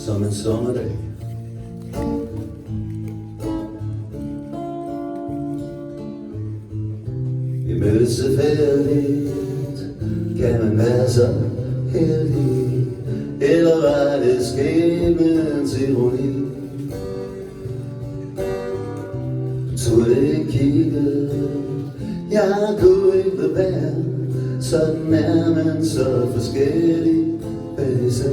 som en sommerdag. Vi mødes tilfældigt, kan man være så heldig, eller var det skæbnens ironi? Du turde ikke kigge, jeg kunne ikke lade være, sådan er man så forskellig hver især.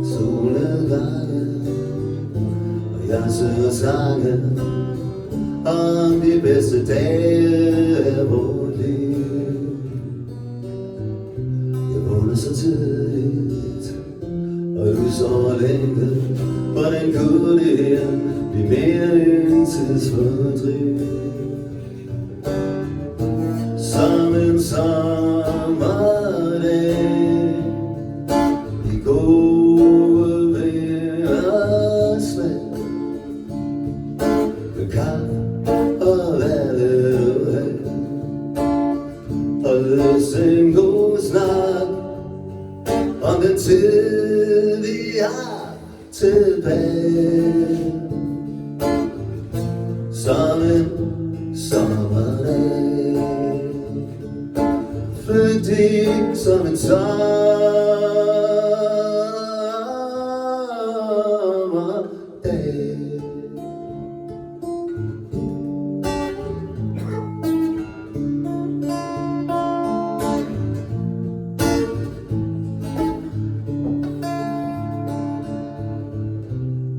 Solnedgange, og jeg synger sange om de bedste dage af vort liv. Jeg vågner så tidligt, og du sover længe. Hvordan kunne det her blive mere end tidsfordriv? Som en sommerdag i gode vinterslag, med kaffe og hvad vil du have, og lyst en god snak om den tid vi har tilbage. Som en sommerdag, flygtig som en sommerdag.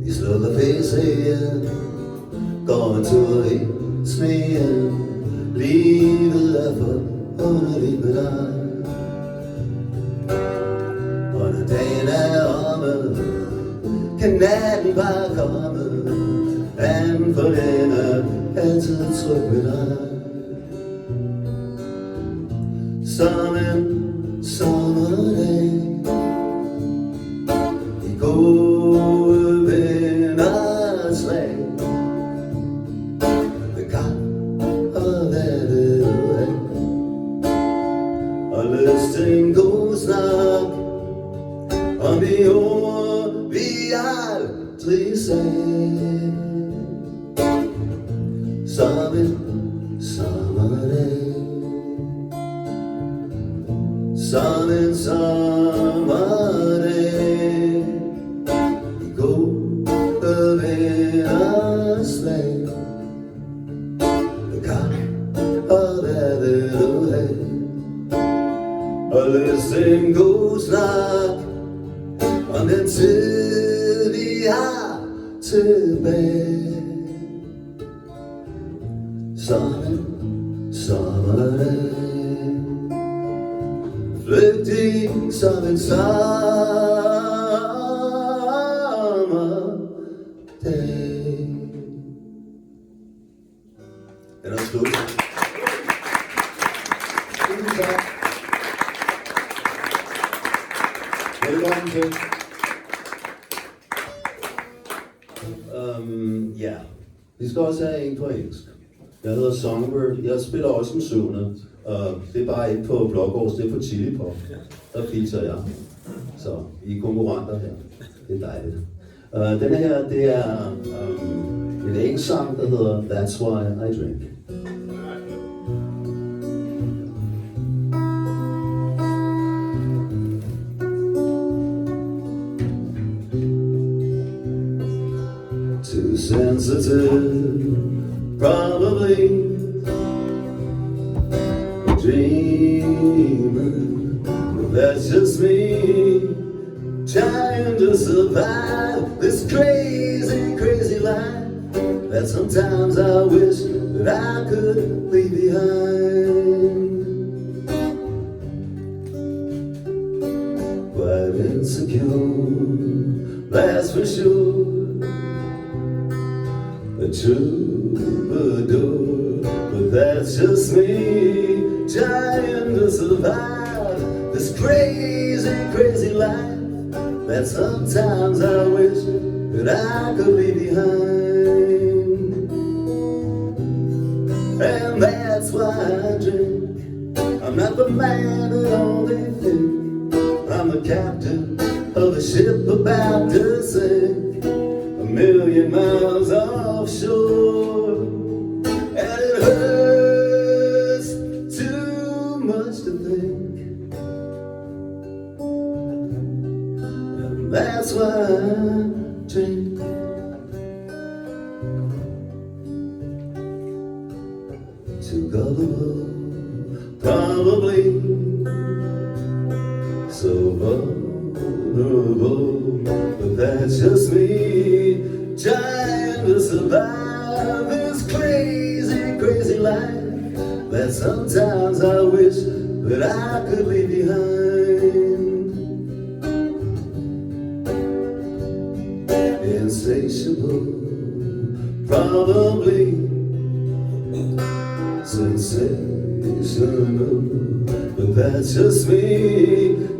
Vi slukker PC'en, går en tur i sneen. Livet er for underligt med dig, og når dagen er omme, kan natten bare komme. Anden for den er altid tryg ved dig. Som en sommerdag i gode vinterslag, med kaffe og hvad vil du have, og lyst til en god snak om de ord vi aldrig sagde. Som en sommerdag, som en sommerdag i gode vinterslag, med kaffe og hvad vil du have, og lyst til en god snak om den tid vi har tilbage. Som en sommerdag, flygtig som en sommerdag. Den er slut. Tusind tak. Velkommen til. Ja, vi skal også have en på engelsk. Jeg hedder Songbird. Jeg spiller også en syvende. Det er bare ikke på Blågårds, det er på Chili Pop. Der featurer jeg. Så I er konkurrenter her. Det er dejligt. Den her, det er en engelsk sang, der hedder That's Why I Drink. Too sensitive, probably a dreamer, but that's just me trying to survive this crazy, crazy life that sometimes I wish that I could leave behind. Quite insecure, that's for sure. A troubadour, but that's just me trying to survive this crazy, crazy life that sometimes I wish that I could leave behind. And that's why I drink. I'm not the man that all they think. I'm the captain of a ship about to sink 1,000,000 miles offshore, and it hurts too much to think, and that's why I drink. Too gullible, probably, so vulnerable, but that's just me, trying to survive this crazy, crazy life that sometimes I wish that I could leave behind. Insatiable, probably, sensational, but that's just me,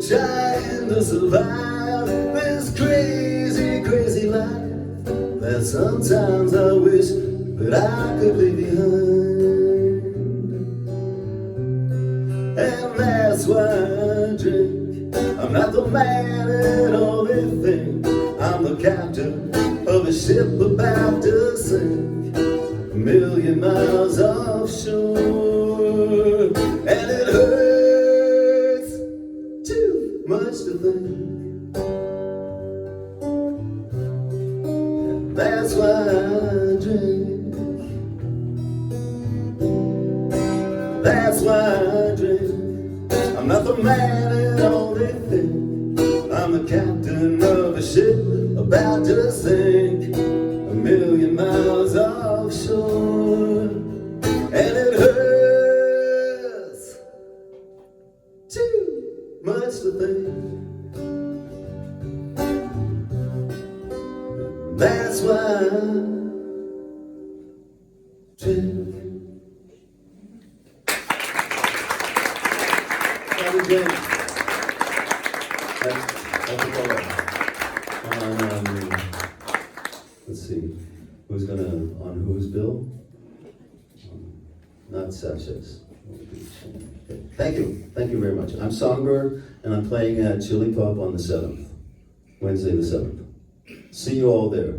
trying to survive this crazy, crazy life that sometimes I wish that I could leave behind. And that's why I drink. I'm not the man in all they think. I'm the captain of a ship about to sink 1,000,000 miles offshore, and it hurts too much to think, and that's why I drink. That's why I drink. I'm not the man in all they think. I'm the captain of a ship about to sink 1,000,000 miles offshore, and it hurts too much to think. That's why I drink. Let's see, who's gonna, on whose bill? Not Sanchez. Okay. Thank you very much. I'm Songbird, and I'm playing at Chili Pop on the 7th, Wednesday the 7th. See you all there.